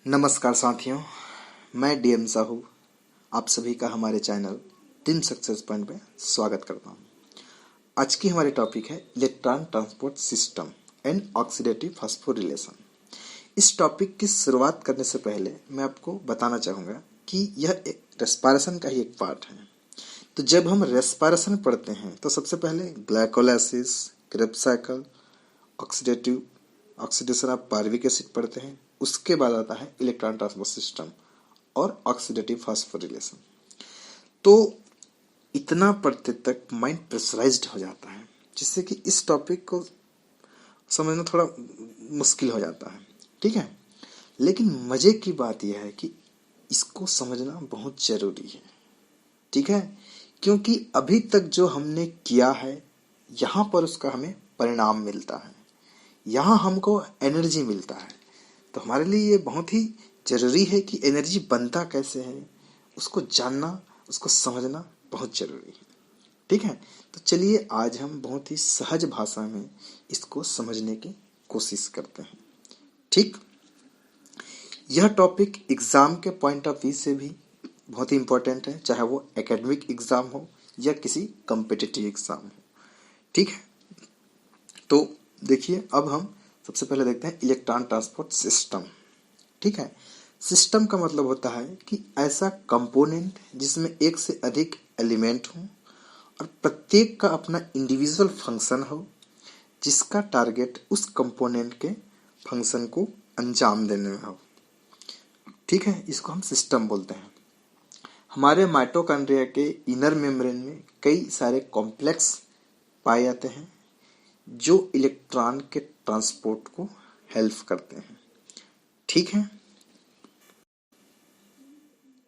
नमस्कार साथियों, मैं डीएम साहू आप सभी का हमारे चैनल टीम सक्सेस पॉइंट में स्वागत करता हूं। आज की हमारी टॉपिक है electron transport system and oxidative phosphorylation. इस टॉपिक की शुरुआत करने से पहले मैं आपको बताना चाहूँगा कि यह एक रेस्पिरेशन का ही एक पार्ट है। तो जब हम रेस्पिरेशन पढ़ते हैं तो सबसे पहले glycolysis, Krebs cycle, oxidation of पार्विक acid पढ़ते हैं। उसके बाद आता है इलेक्ट्रॉन ट्रांसपोर्ट सिस्टम और ऑक्सीडेटिव फास्फोरिलेशन। तो इतना पढ़ते तक माइंड प्रेशराइज्ड हो जाता है, जिससे कि इस टॉपिक को समझना थोड़ा मुश्किल हो जाता है। ठीक है, लेकिन मजे की बात यह है कि इसको समझना बहुत जरूरी है। ठीक है, क्योंकि अभी तक जो हमने किया है यहाँ पर उसका हमें परिणाम मिलता है, यहाँ हमको एनर्जी मिलता है। तो हमारे लिए ये बहुत ही जरूरी है कि एनर्जी बनता कैसे है उसको जानना, उसको समझना बहुत जरूरी है। ठीक है, तो चलिए आज हम बहुत ही सहज भाषा में इसको समझने की कोशिश करते हैं। ठीक, यह टॉपिक एग्जाम के पॉइंट ऑफ व्यू से भी बहुत ही इंपॉर्टेंट है, चाहे वो एकेडमिक एग्जाम हो या किसी कॉम्पिटिटिव एग्जाम हो। ठीक है, तो देखिए अब हम सबसे पहले देखते हैं इलेक्ट्रॉन ट्रांसपोर्ट सिस्टम। ठीक है, सिस्टम का मतलब होता है कि ऐसा कंपोनेंट जिसमें एक से अधिक एलिमेंट हो और प्रत्येक का अपना इंडिविजुअल फंक्शन हो, जिसका टारगेट उस कंपोनेंट के फंक्शन को अंजाम देने में हो। ठीक है, इसको हम सिस्टम बोलते हैं। हमारे माइटोकॉन्ड्रिया के इनर मेम्ब्रेन में कई सारे कॉम्प्लेक्स पाए जाते हैं जो इलेक्ट्रॉन के ट्रांसपोर्ट को हेल्प करते हैं। ठीक है,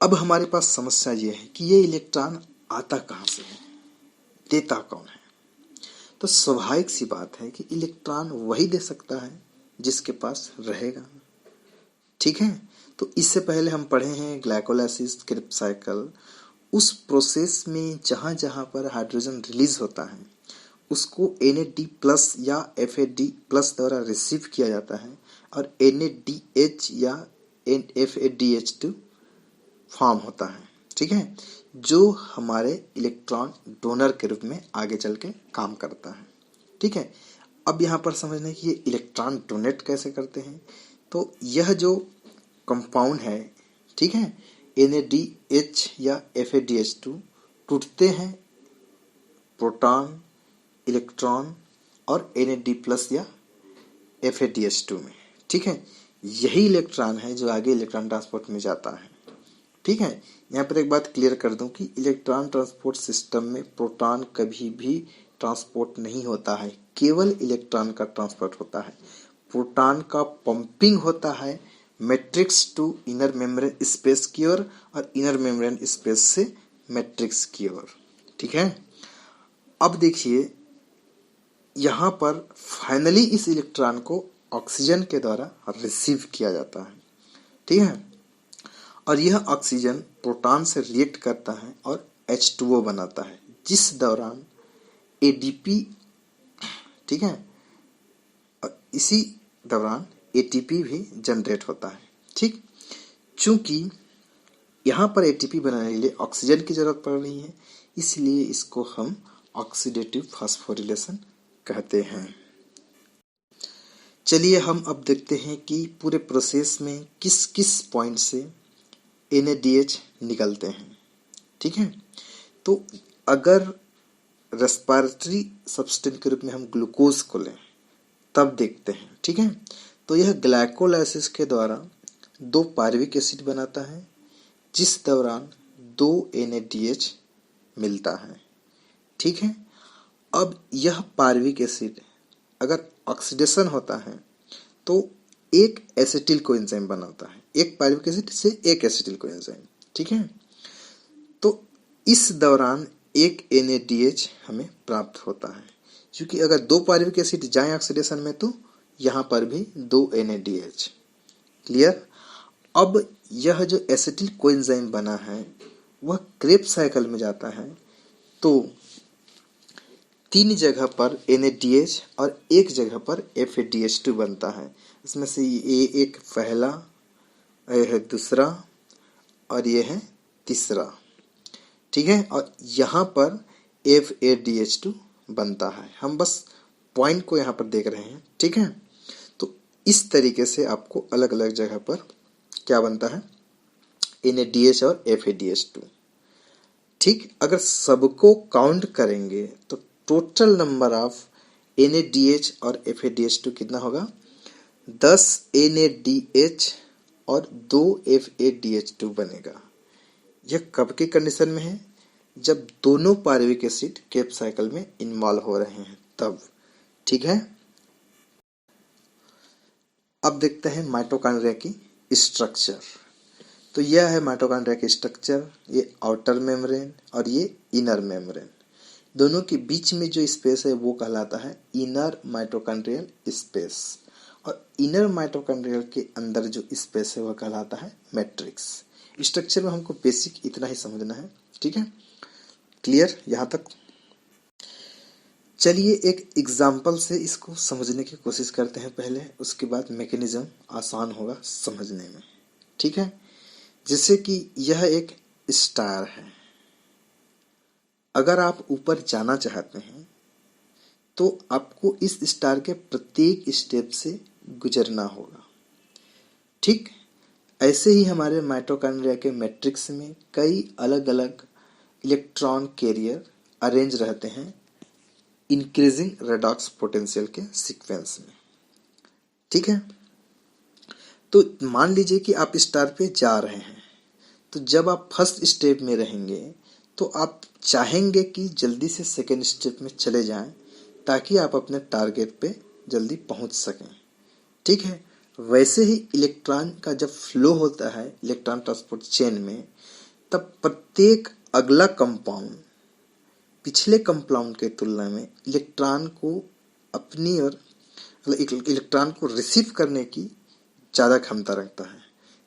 अब हमारे पास समस्या ये है कि ये इलेक्ट्रॉन आता कहाँ से है, देता कौन है। तो स्वाभाविक सी बात है कि इलेक्ट्रॉन वही दे सकता है जिसके पास रहेगा। ठीक है, तो इससे पहले हम पढ़े हैं ग्लाइकोलाइसिस, क्रेब्स साइकिल। उस प्रोसेस में जहाँ जहाँ पर हाइड्रोजन रिलीज होता है उसको NAD+ या FAD+ द्वारा रिसीव किया जाता है और NADH या FADH2 फॉर्म होता है। ठीक है, जो हमारे इलेक्ट्रॉन डोनर के रूप में आगे चल के काम करता है। ठीक है, अब यहाँ पर समझना कि ये इलेक्ट्रॉन डोनेट कैसे करते हैं। तो यह जो कंपाउंड है, ठीक है, NADH या FADH2 टूटते हैं प्रोटॉन, इलेक्ट्रॉन और NAD+ या FADH2 में। ठीक है, यही इलेक्ट्रॉन है जो आगे इलेक्ट्रॉन ट्रांसपोर्ट में जाता है। ठीक है, यहाँ पर एक बात क्लियर कर दूं कि इलेक्ट्रॉन ट्रांसपोर्ट सिस्टम में प्रोटॉन कभी भी ट्रांसपोर्ट नहीं होता है, केवल इलेक्ट्रॉन का ट्रांसपोर्ट होता है। प्रोटॉन का पंपिंग होता है matrix to inner membrane space की ओर और इनर मेम्ब्रेन स्पेस से मैट्रिक्स की ओर। ठीक है, अब देखिए यहाँ पर फाइनली इस इलेक्ट्रॉन को ऑक्सीजन के द्वारा रिसीव किया जाता है। ठीक है, और यह ऑक्सीजन प्रोटॉन से रिएक्ट करता है और H2O बनाता है, जिस दौरान ADP, ठीक है, और इसी दौरान ATP भी जनरेट होता है। ठीक, चूंकि यहाँ पर ATP बनाने के लिए ऑक्सीजन की जरूरत पड़ रही है, इसलिए इसको हम ऑक्सीडेटिव फास्फोरिलेशन कहते हैं। चलिए हम अब देखते हैं कि पूरे प्रोसेस में किस किस पॉइंट से NADH निकलते हैं। ठीक है, तो अगर रेस्पिरेटरी सब्सटेंस के रूप में हम ग्लूकोज को लें तब देखते हैं। ठीक है, तो यह ग्लाइकोलाइसिस के द्वारा 2 पार्विक एसिड बनाता है, जिस दौरान 2 NADH मिलता है। ठीक है, अब यह पार्विक एसिड अगर ऑक्सीडेशन होता है तो एक एसिटिल कोएंजाइम बनाता है, एक पार्विक एसिड से एक एसिटिल कोएंजाइम। ठीक है, तो इस दौरान एक NADH हमें प्राप्त होता है, क्योंकि अगर 2 पार्विक एसिड जाए ऑक्सीडेशन में तो यहाँ पर भी 2 NADH। क्लियर। अब यह जो एसिटिल कोएंजाइम बना है वह क्रेब्स साइकिल में जाता है, तो 3 जगह पर NADH और एक जगह पर FADH2 बनता है। इसमें से ये एक पहला ये है दूसरा और ये है तीसरा, ठीक है। और यहाँ पर FADH2 बनता है। हम बस पॉइंट को यहाँ पर देख रहे हैं, ठीक है। तो इस तरीके से आपको अलग अलग जगह पर क्या बनता है, NADH और FADH2, ठीक। अगर सबको काउंट करेंगे तो टोटल नंबर ऑफ NADH और FADH2 कितना होगा, 10 NADH और 2 FADH2 बनेगा। यह कब की कंडीशन में है, जब दोनों पायरुविक एसिड केप साइकिल में इन्वॉल्व हो रहे हैं तब, ठीक है। अब देखते हैं माइटोकॉन्ड्रिया की स्ट्रक्चर। तो यह है माइटोकॉन्ड्रिया की स्ट्रक्चर, ये आउटर मेम्ब्रेन और ये इनर मेम्ब्रेन। दोनों के बीच में जो स्पेस है वो कहलाता है इनर माइटोकॉन्ड्रियल स्पेस, और इनर माइटोकॉन्ड्रियल के अंदर जो स्पेस है वह कहलाता है मैट्रिक्स। स्ट्रक्चर में हमको बेसिक इतना ही समझना है, ठीक है। क्लियर यहाँ तक। चलिए एक एग्जाम्पल से इसको समझने की कोशिश करते हैं पहले, उसके बाद मैकेनिज्म आसान होगा समझने में, ठीक है। जैसे कि यह एक स्टार है, अगर आप ऊपर जाना चाहते हैं तो आपको इस स्टार के प्रत्येक स्टेप से गुजरना होगा, ठीक। ऐसे ही हमारे माइटोकॉन्ड्रिया के मैट्रिक्स में कई अलग अलग इलेक्ट्रॉन कैरियर अरेंज रहते हैं इंक्रीजिंग रेडॉक्स पोटेंशियल के सीक्वेंस में, ठीक है। तो मान लीजिए कि आप स्टार पे जा रहे हैं, तो जब आप फर्स्ट स्टेप में रहेंगे तो आप चाहेंगे कि जल्दी से सेकेंड स्टेप में चले जाएं ताकि आप अपने टारगेट पे जल्दी पहुंच सकें, ठीक है। वैसे ही इलेक्ट्रॉन का जब फ्लो होता है इलेक्ट्रॉन ट्रांसपोर्ट चेन में, तब प्रत्येक अगला कंपाउंड पिछले कंपाउंड के तुलना में इलेक्ट्रॉन को अपनी और इलेक्ट्रॉन को रिसीव करने की ज़्यादा क्षमता रखता है,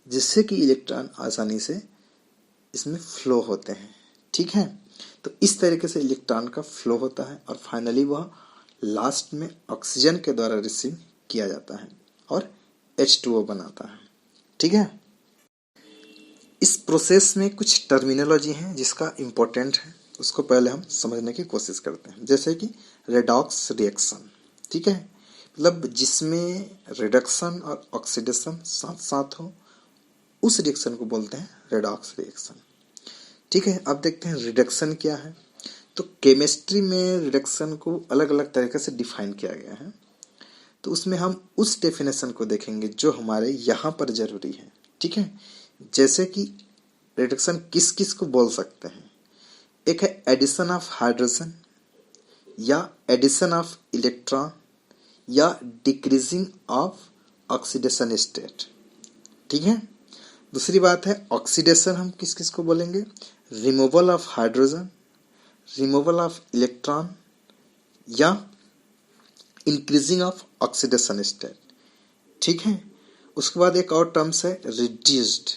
जिससे कि इलेक्ट्रॉन आसानी से इसमें फ्लो होते हैं, ठीक है। तो इस तरीके से इलेक्ट्रॉन का फ्लो होता है और फाइनली वह लास्ट में ऑक्सीजन के द्वारा रिसीव किया जाता है और H2O बनाता है, ठीक है। इस प्रोसेस में कुछ टर्मिनोलॉजी है जिसका इम्पोर्टेंट है, उसको पहले हम समझने की कोशिश करते हैं। जैसे कि रेडॉक्स रिएक्शन, ठीक है, मतलब जिसमें रिडक्शन और ऑक्सीडेशन साथ साथ हो, उस रिएक्शन को बोलते हैं रेडॉक्स रिएक्शन, ठीक है। अब देखते हैं रिडक्शन क्या है। तो केमिस्ट्री में रिडक्शन को अलग अलग तरीके से डिफाइन किया गया है, तो उसमें हम उस डेफिनेशन को देखेंगे जो हमारे यहाँ पर जरूरी है, ठीक है। जैसे कि रिडक्शन किस किस को बोल सकते हैं, एक है एडिशन ऑफ हाइड्रोजन या एडिशन ऑफ इलेक्ट्रॉन या डिक्रीजिंग ऑफ ऑक्सीडेशन स्टेट, ठीक है। दूसरी बात है ऑक्सीडेशन, हम किस किस को बोलेंगे, removal of hydrogen, removal of electron या इंक्रीजिंग ऑफ ऑक्सीडेशन स्टेट, ठीक है। उसके बाद एक और टर्म्स है रिड्यूस्ड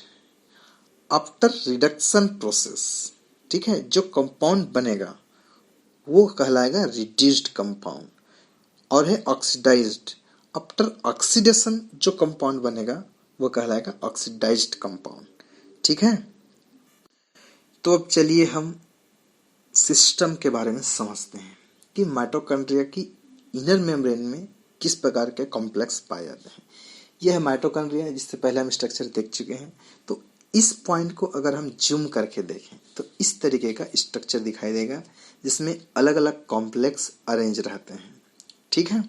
आफ्टर रिडक्शन प्रोसेस, ठीक है। जो कंपाउंड बनेगा वो कहलाएगा रिड्यूस्ड कंपाउंड, और है ऑक्सीडाइज्ड आफ्टर ऑक्सीडेशन, जो कंपाउंड बनेगा वो कहलाएगा ऑक्सीडाइज्ड कंपाउंड, ठीक है। तो अब चलिए हम सिस्टम के बारे में समझते हैं कि माइटोकॉन्ड्रिया की इनर मेम्ब्रेन में किस प्रकार के कॉम्प्लेक्स पाए जाते हैं। यह है माइटोकॉन्ड्रिया, जिससे पहले हम स्ट्रक्चर देख चुके हैं। तो इस पॉइंट को अगर हम जूम करके देखें तो इस तरीके का स्ट्रक्चर दिखाई देगा, जिसमें अलग अलग कॉम्प्लेक्स अरेंज रहते हैं, ठीक है।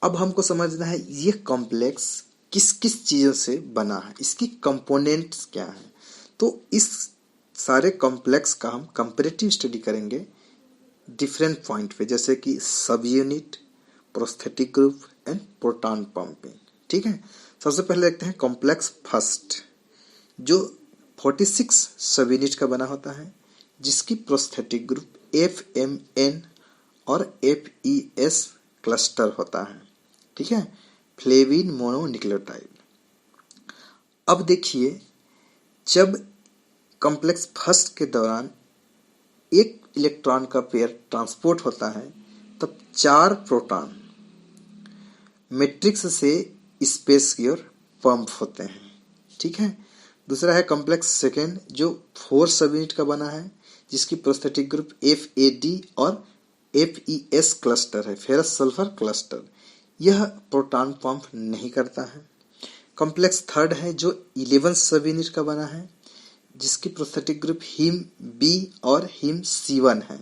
अब हमको समझना है ये कॉम्प्लेक्स किस किस चीज़ों से बना है, इसकी कंपोनेंट्स क्या है। तो इस सारे कॉम्प्लेक्स का हम कंपैरेटिव स्टडी करेंगे डिफरेंट पॉइंट पे, जैसे कि सब unit, prosthetic group and proton pumping, ठीक है। सबसे पहले देखते हैं कॉम्प्लेक्स फर्स्ट, जो 46 सब यूनिट का बना होता है, जिसकी प्रोस्थेटिक ग्रुप FMN और FES क्लस्टर होता है, ठीक है, फ्लेविन मोनोन्यूक्लियोटाइड। अब देखिए, जब कॉम्प्लेक्स फर्स्ट के दौरान एक इलेक्ट्रॉन का पेयर ट्रांसपोर्ट होता है, तब 4 प्रोटॉन मैट्रिक्स से स्पेस की ओर पंप होते हैं, ठीक है। दूसरा है कॉम्प्लेक्स सेकेंड जो 4 सब यूनिट का बना है, जिसकी प्रोस्थेटिक ग्रुप FAD और FES क्लस्टर है, फेरस सल्फर क्लस्टर। यह प्रोटॉन पंप नहीं करता है। कॉम्प्लेक्स थर्ड है जो 11 सब यूनिट का बना है, जिसकी प्रोस्थेटिक ग्रुप हीम B और हीम C1 है,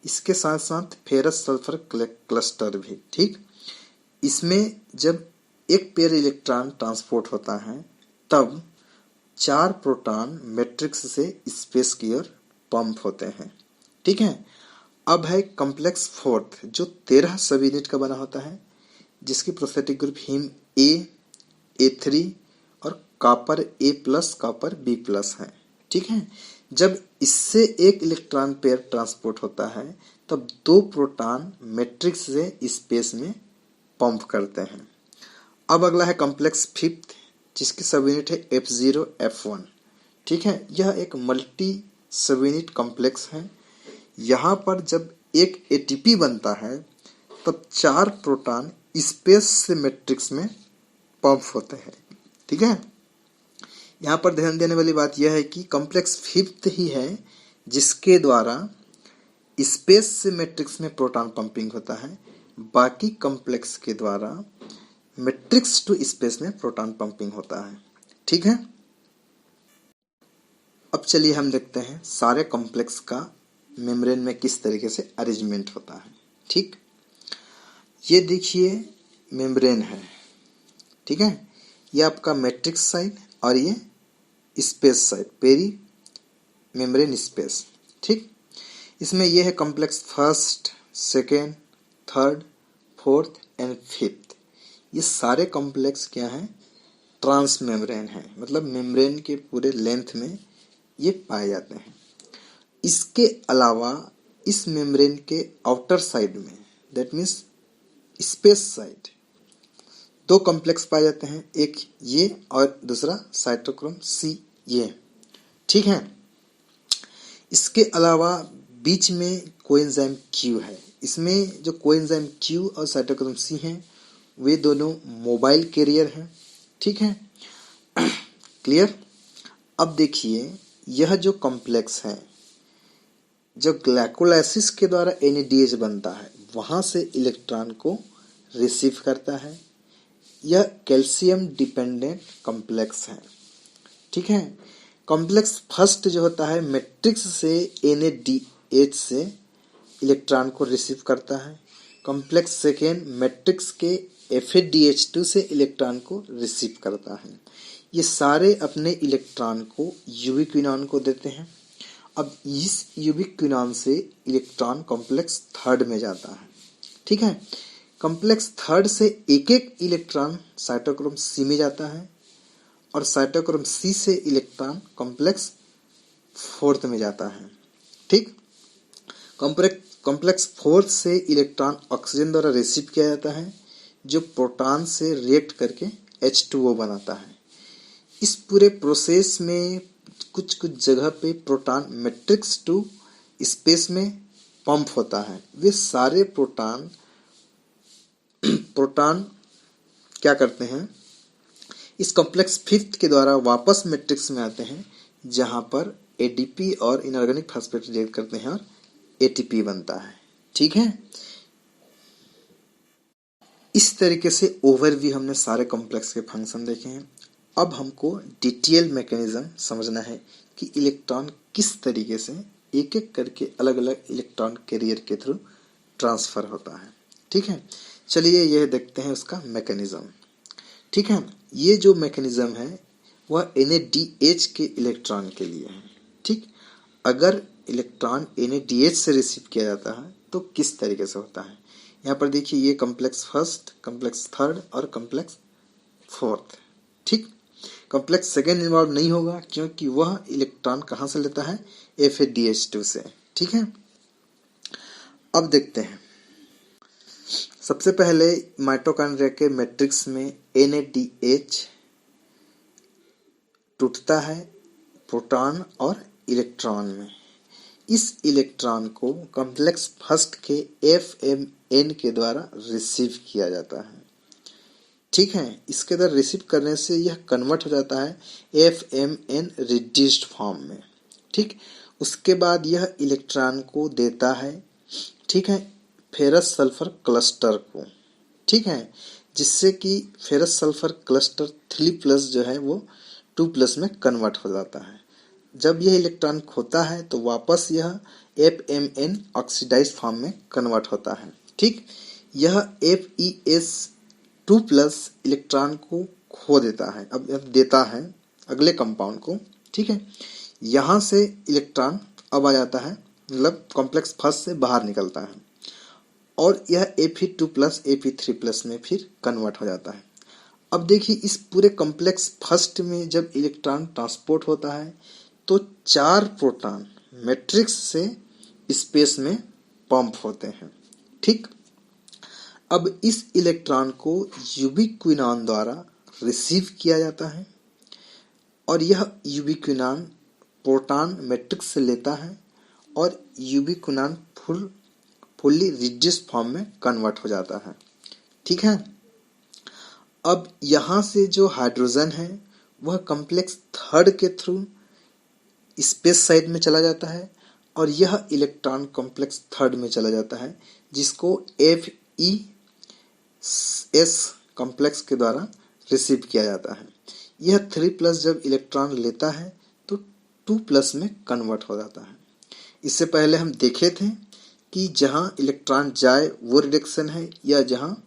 इसके साथ साथ फेरस सल्फर क्लस्टर भी। ठीक, इसमें जब एक पेयर इलेक्ट्रॉन ट्रांसपोर्ट होता है तब 4 प्रोटॉन मैट्रिक्स से स्पेस की ओर पंप होते हैं। ठीक है। अब है कॉम्प्लेक्स फोर्थ जो 13 सब यूनिट का बना होता है, जिसकी prosthetic group haem A, A3 और कॉपर A+, कॉपर B+ है। ठीक है। जब इससे एक इलेक्ट्रॉन पेयर ट्रांसपोर्ट होता है तब 2 प्रोटॉन मैट्रिक्स से स्पेस में पंप करते हैं। अब अगला है कॉम्प्लेक्स फिफ्थ, जिसकी सब यूनिट है F0, F1। ठीक है। यह एक मल्टी सब यूनिट कॉम्प्लेक्स है। यहाँ पर जब एक ATP बनता है तब 4 प्रोटॉन स्पेस से मैट्रिक्स में पंप होते हैं। ठीक है। यहाँ पर ध्यान देने वाली बात यह है कि कॉम्प्लेक्स फिफ्थ ही है जिसके द्वारा स्पेस से मैट्रिक्स में प्रोटॉन पंपिंग होता है। बाकी कॉम्प्लेक्स के द्वारा मैट्रिक्स टू स्पेस में प्रोटॉन पंपिंग होता है। ठीक है। अब चलिए हम देखते हैं सारे कॉम्प्लेक्स का मेम्ब्रेन में किस तरीके से अरेंजमेंट होता है। ठीक, ये देखिए मेम्ब्रेन है। ठीक है। ये आपका मैट्रिक्स साइड और ये space side, peri membrane space. ठीक, इसमें ये है complex first, second, third, fourth and fifth. ये सारे कॉम्प्लेक्स क्या हैं? ट्रांस मेम्ब्रेन है, मतलब मेम्ब्रेन के पूरे लेंथ में ये पाए जाते हैं। इसके अलावा इस मेम्ब्रेन के आउटर साइड में, that means space side, 2 complex पाए जाते हैं, एक ये और दूसरा साइटोक्रोम C ये। ठीक है। इसके अलावा बीच में कोएंजाइम Q है। इसमें जो कोएंजाइम Q और साइटोक्रोम C हैं वे दोनों मोबाइल कैरियर हैं। ठीक है। क्लियर। अब देखिए यह जो कॉम्प्लेक्स है, जो ग्लाइकोलाइसिस के द्वारा NADH बनता है वहां से इलेक्ट्रॉन को रिसीव करता है। यह कैल्शियम डिपेंडेंट कॉम्प्लेक्स है। ठीक है। कॉम्प्लेक्स फर्स्ट जो होता है मैट्रिक्स से NADH से इलेक्ट्रॉन को रिसीव करता है। कॉम्प्लेक्स सेकेंड मैट्रिक्स के FADH2 से इलेक्ट्रॉन को रिसीव करता है। ये सारे अपने इलेक्ट्रॉन को यूबिक्विनॉन को देते हैं। अब इस यूबिक्विनॉन से इलेक्ट्रॉन कॉम्प्लेक्स थर्ड में जाता है। ठीक है। कॉम्प्लेक्स थर्ड से एक एक इलेक्ट्रॉन साइटोक्रोम C में जाता है और साइटोक्रोम C से इलेक्ट्रॉन कॉम्प्लेक्स फोर्थ में जाता है। ठीक, कॉम्प्लेक्स फोर्थ से इलेक्ट्रॉन ऑक्सीजन द्वारा रिसीव किया जाता है जो प्रोटॉन से रिएक्ट करके H2O बनाता है। इस पूरे प्रोसेस में कुछ कुछ जगह पे प्रोटॉन मैट्रिक्स टू स्पेस में पंप होता है। वे सारे प्रोटॉन क्या करते हैं, इस कॉम्प्लेक्स फिफ्थ के द्वारा वापस मैट्रिक्स में आते हैं जहां पर ADP और इनऑर्गेनिक फास्फेट रिएक्ट करते हैं और ATP बनता है। ठीक है। इस तरीके से ओवरव्यू हमने सारे कॉम्प्लेक्स के फंक्शन देखे हैं। अब हमको डिटेल मैकेनिज्म समझना है कि इलेक्ट्रॉन किस तरीके से एक एक करके अलग अलग इलेक्ट्रॉन कैरियर के थ्रू ट्रांसफर होता है। ठीक है। चलिए यह देखते हैं उसका मैकेनिज्म। ठीक है। ये जो मैकेनिज्म है वह NADH के इलेक्ट्रॉन के लिए है। ठीक, अगर इलेक्ट्रॉन NADH से रिसीव किया जाता है तो किस तरीके से होता है। यहाँ पर देखिए ये कॉम्प्लेक्स फर्स्ट, कॉम्प्लेक्स थर्ड और कॉम्प्लेक्स फोर्थ। ठीक, कॉम्प्लेक्स सेकेंड इन्वॉल्व नहीं होगा क्योंकि वह इलेक्ट्रॉन कहाँ से लेता है, FADH2 से। ठीक है। अब देखते हैं, सबसे पहले माइटोकॉन्ड्रिया के मैट्रिक्स में NADH टूटता है प्रोटॉन और इलेक्ट्रॉन में। इस इलेक्ट्रॉन को कॉम्प्लेक्स फर्स्ट के FMN के द्वारा रिसीव किया जाता है। ठीक है। इसके द्वारा रिसीव करने से यह कन्वर्ट हो जाता है FMN रिड्यूस्ड फॉर्म में। ठीक, उसके बाद यह इलेक्ट्रॉन को देता है, ठीक है, फेरस सल्फर क्लस्टर को, ठीक है, जिससे कि फेरस सल्फर क्लस्टर 3+ जो है वो 2+ में कन्वर्ट हो जाता है। जब यह इलेक्ट्रॉन खोता है तो वापस यह FMN ऑक्सीडाइज्ड फॉर्म में कन्वर्ट होता है। ठीक, यह FeS2+ इलेक्ट्रॉन को खो देता है, अब देता है अगले कंपाउंड को। ठीक है, यहाँ से इलेक्ट्रॉन अब आ जाता है, मतलब कॉम्प्लेक्स फर्स्ट से बाहर निकलता है और यह Fe2+ Fe3+ में फिर कन्वर्ट हो जाता है। अब देखिए इस पूरे कॉम्प्लेक्स फर्स्ट में जब इलेक्ट्रॉन ट्रांसपोर्ट होता है तो 4 प्रोटॉन मैट्रिक्स से स्पेस में पंप होते हैं। ठीक, अब इस इलेक्ट्रॉन को यूबिक्विनॉन द्वारा रिसीव किया जाता है और यह यूबिक्विनॉन प्रोटॉन मैट्रिक्स से लेता है और यूबिक्विनॉन फुल्ली रिड्यूस्ड फॉर्म में कन्वर्ट हो जाता है। ठीक है, अब यहाँ से जो हाइड्रोजन है वह कॉम्प्लेक्स थर्ड के थ्रू स्पेस साइड में चला जाता है और यह इलेक्ट्रॉन कॉम्प्लेक्स थर्ड में चला जाता है, जिसको FeS कॉम्प्लेक्स के द्वारा रिसीव किया जाता है। यह 3+ जब इलेक्ट्रॉन लेता है तो 2+ में कन्वर्ट हो जाता है। इससे पहले हम देखे थे कि जहाँ इलेक्ट्रॉन जाए वो रिडक्शन है या जहाँ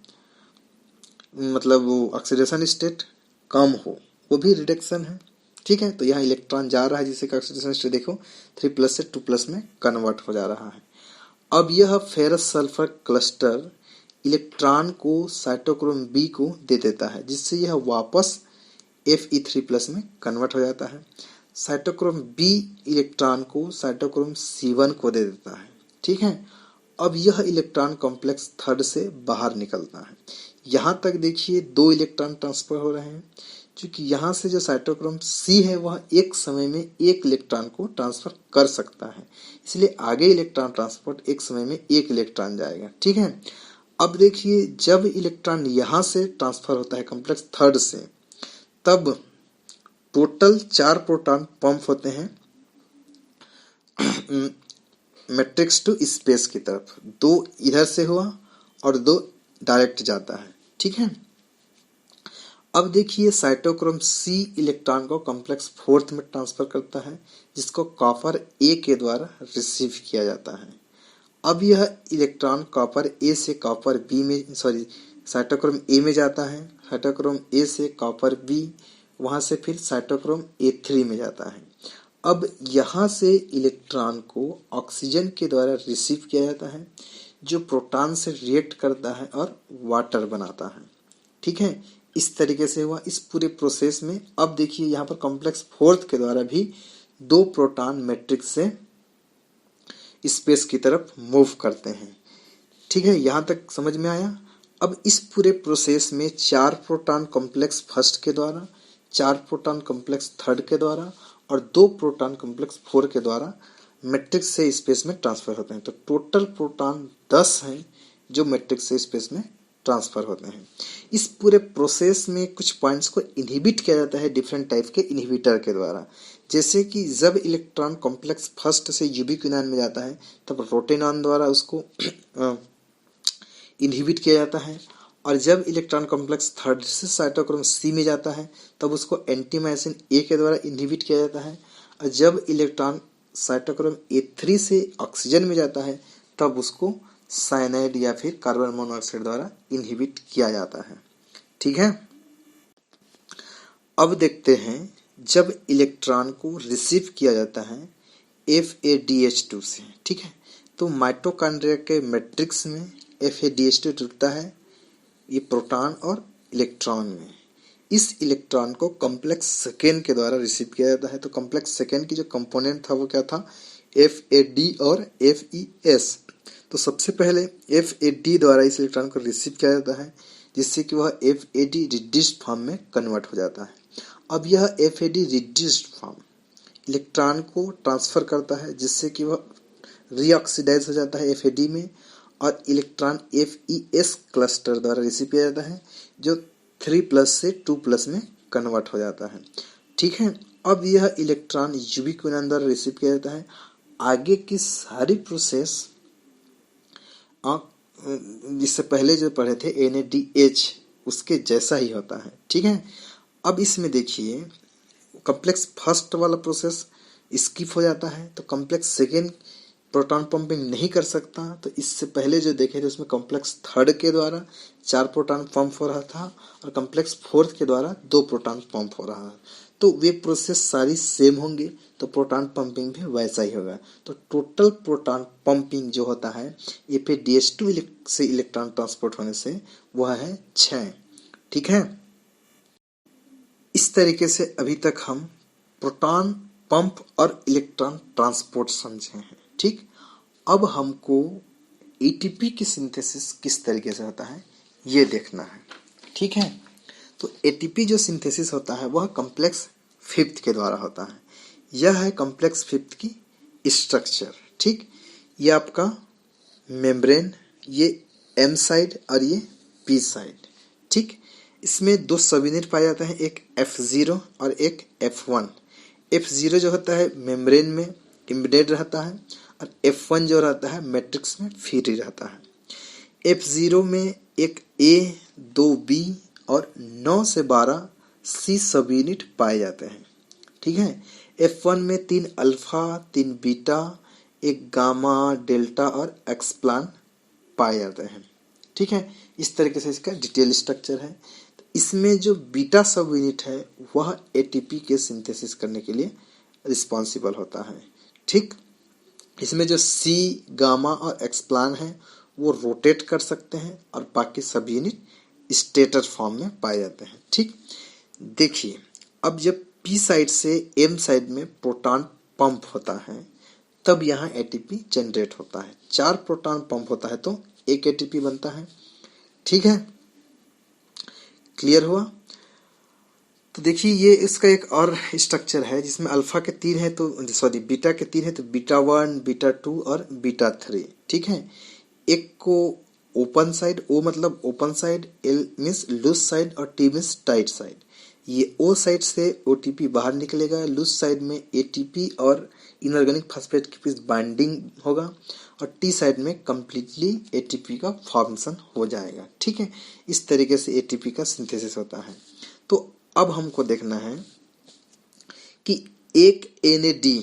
मतलब वो ऑक्सीडेशन स्टेट कम हो वो भी रिडक्शन है। ठीक है, तो यहाँ इलेक्ट्रॉन जा रहा है जिससे कि ऑक्सीडेशन स्टेट देखो 3+ से 2+ में कन्वर्ट हो जा रहा है। अब यह फेरस सल्फर क्लस्टर इलेक्ट्रॉन को साइटोक्रोम B को दे देता है, जिससे यह वापस Fe3+ में कन्वर्ट हो जाता है। साइटोक्रोम B इलेक्ट्रॉन को साइटोक्रोम C1 को दे देता है। ठीक है, अब यह इलेक्ट्रॉन कॉम्प्लेक्स थर्ड से बाहर निकलता है। यहाँ तक देखिए 2 इलेक्ट्रॉन ट्रांसफर हो रहे हैं, क्योंकि यहाँ से जो साइटोक्रोम C है वह एक समय में एक इलेक्ट्रॉन को ट्रांसफर कर सकता है, इसलिए आगे इलेक्ट्रॉन ट्रांसपोर्ट एक समय में एक इलेक्ट्रॉन जाएगा। ठीक है, अब देखिए जब इलेक्ट्रॉन यहाँ से ट्रांसफर होता है कॉम्प्लेक्स थर्ड से, तब टोटल 4 प्रोटॉन पंप होते हैं मैट्रिक्स टू स्पेस की तरफ। 2 इधर से हुआ और 2 डायरेक्ट जाता है। ठीक है, अब देखिए साइटोक्रोम C इलेक्ट्रॉन को कॉम्प्लेक्स फोर्थ में ट्रांसफर करता है, जिसको कॉपर A के द्वारा रिसीव किया जाता है। अब यह इलेक्ट्रॉन कॉपर A से कॉपर B में साइटोक्रोम A में जाता है, साइटोक्रोम A से कॉपर B, वहाँ से फिर साइटोक्रोम A3 में जाता है। अब यहाँ से इलेक्ट्रॉन को ऑक्सीजन के द्वारा रिसीव किया जाता है, जो प्रोटॉन से रिएक्ट करता है और वाटर बनाता है। ठीक है, इस तरीके से हुआ इस पूरे प्रोसेस में। अब देखिए यहाँ पर कॉम्प्लेक्स फोर्थ के द्वारा भी 2 प्रोटॉन मैट्रिक्स से स्पेस की तरफ मूव करते हैं। ठीक है, यहाँ तक समझ में आया। अब इस पूरे प्रोसेस में 4 प्रोटॉन कॉम्प्लेक्स फर्स्ट के द्वारा, 4 प्रोटॉन कॉम्प्लेक्स थर्ड के द्वारा और 2 प्रोटॉन कॉम्प्लेक्स 4 के द्वारा मैट्रिक्स से स्पेस में ट्रांसफर होते हैं। तो टोटल प्रोटॉन 10 हैं जो मैट्रिक्स से स्पेस में ट्रांसफर होते हैं। इस पूरे प्रोसेस में कुछ पॉइंट्स को इनहिबिट किया जाता है डिफरेंट टाइप के इनहिबिटर के द्वारा। जैसे कि जब इलेक्ट्रॉन कॉम्प्लेक्स फर्स्ट से यूबिक्विनॉन में जाता है तब रोटेनॉन द्वारा उसको इनहिबिट किया जाता है, और जब इलेक्ट्रॉन कॉम्प्लेक्स थर्ड से साइटोक्रोम C में जाता है तब उसको एंटीमाइसिन A के द्वारा इनहिबिट किया जाता है, और जब इलेक्ट्रॉन साइटोक्रोम A3 से ऑक्सीजन में जाता है तब उसको साइनाइड या फिर कार्बन मोनोऑक्साइड द्वारा इनहिबिट किया जाता है। ठीक है, अब देखते हैं जब इलेक्ट्रॉन को रिसीव किया जाता है FADH2 से। ठीक है, तो माइटोकॉन्ड्रिया के मैट्रिक्स में FADH2 जुड़ता है ये प्रोटॉन और इलेक्ट्रॉन में। इस इलेक्ट्रॉन को कॉम्प्लेक्स सेकेंड के द्वारा रिसीव किया जाता है। तो कॉम्प्लेक्स सेकेंड की जो कंपोनेंट था वो क्या था, FAD और FES। तो सबसे पहले FAD द्वारा इस इलेक्ट्रॉन को रिसीव किया जाता है, जिससे कि वह FAD रिड्यूस्ड फॉर्म में कन्वर्ट हो जाता है। अब यह FAD रिड्यूस्ड फॉर्म इलेक्ट्रॉन को ट्रांसफर करता है, जिससे कि वह रीऑक्सीडाइज हो जाता है FAD में, और इलेक्ट्रॉन FES क्लस्टर द्वारा रिसीव किया जाता है, जो 3+ से 2+ में कन्वर्ट हो जाता है। ठीक है, अब यह इलेक्ट्रॉन यूवी क्विनॉन द्वारा रिसीव किया जाता है। आगे की सारी प्रोसेस जिससे पहले जो पढ़े थे NADH उसके जैसा ही होता है। ठीक है, अब इसमें देखिए कॉम्प्लेक्स फर्स्ट वाला प्रोसेस स्किप हो जाता है, तो कॉम्प्लेक्स सेकेंड प्रोटॉन पंपिंग नहीं कर सकता। तो इससे पहले जो देखे थे उसमें कॉम्प्लेक्स थर्ड के द्वारा 4 प्रोटॉन पंप हो रहा था और कॉम्प्लेक्स फोर्थ के द्वारा 2 प्रोटॉन पंप हो रहा है। तो वे प्रोसेस सारी सेम होंगे, तो प्रोटॉन पंपिंग भी वैसा ही होगा। तो टोटल प्रोटॉन पंपिंग जो होता है FADH2 से इलेक्ट्रॉन ट्रांसपोर्ट होने से वह है 6। ठीक है, इस तरीके से अभी तक हम प्रोटॉन पंप और इलेक्ट्रॉन ट्रांसपोर्ट समझे हैं। ठीक, अब हमको ATP की सिंथेसिस किस तरीके से होता है ये देखना है। ठीक है, तो ATP जो सिंथेसिस होता है वह कॉम्प्लेक्स फिफ्थ के द्वारा होता है। यह है कॉम्प्लेक्स फिफ्थ की स्ट्रक्चर। ठीक, ये आपका मेम्ब्रेन, ये M साइड और ये P साइड। ठीक, इसमें 2 सब यूनिट पाए जाते हैं, एक F0 और एक F1। F0 जो होता है मेम्ब्रेन में एम्बेडेड रहता है और F1 जो रहता है मैट्रिक्स में फ्री रहता है। F0 में एक A, 2 B और 9 से 12 C सब यूनिट पाए जाते हैं। ठीक है, F1 में 3 अल्फा, 3 बीटा, एक गामा, डेल्टा और एक्सप्लान पाए जाते हैं। ठीक है, इस तरीके से इसका डिटेल स्ट्रक्चर है। तो इसमें जो बीटा सब यूनिट है वह ATP के सिंथेसिस करने के लिए रिस्पॉन्सिबल होता है। ठीक, इसमें जो C, गामा और एक्सप्लान है वो रोटेट कर सकते हैं और बाकी सब यूनिट स्टेटर फॉर्म में पाए जाते हैं। ठीक, देखिए अब जब P साइड से M साइड में प्रोटॉन पंप होता है तब यहाँ ATP जनरेट होता है। 4 प्रोटॉन पंप होता है तो एक ATP बनता है। ठीक है, क्लियर हुआ? तो देखिए ये इसका एक और स्ट्रक्चर है जिसमें अल्फा के 3 है तो बीटा के 3 है तो बीटा 1, बीटा 2 और बीटा 3। ठीक है, एक को ओपन साइड, O मतलब open side, L means loose side और T मीन्स टाइट साइड। ये O साइड से OTP बाहर निकलेगा, लूज साइड में ATP और इनऑर्गेनिक फास्फेट के बीच बाइंडिंग होगा और T साइड में कम्प्लीटली ATP का फॉर्मेशन हो जाएगा। ठीक है, इस तरीके से ATP का सिंथेसिस होता है। तो अब हमको देखना है कि एक NADH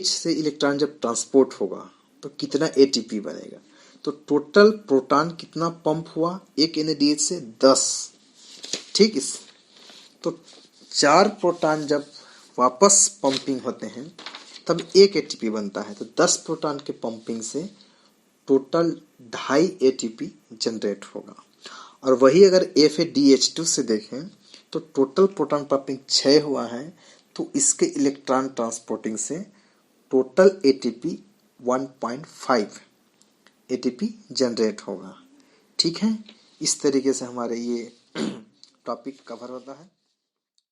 से इलेक्ट्रॉन जब ट्रांसपोर्ट होगा तो कितना ATP बनेगा। तो टोटल प्रोटॉन कितना पंप हुआ एक NADH से 10। ठीक, इस तो 4 प्रोटॉन जब वापस पंपिंग होते हैं तब एक ATP बनता है। तो 10 प्रोटॉन के पंपिंग से टोटल 2.5 ATP जनरेट होगा। और वही अगर FADH2 से देखें तो टोटल प्रोटॉन पंपिंग 6 हुआ है तो इसके इलेक्ट्रॉन ट्रांसपोर्टिंग से टोटल ATP 1.5 ATP जनरेट होगा। ठीक है, इस तरीके से हमारे ये टॉपिक कवर होता है।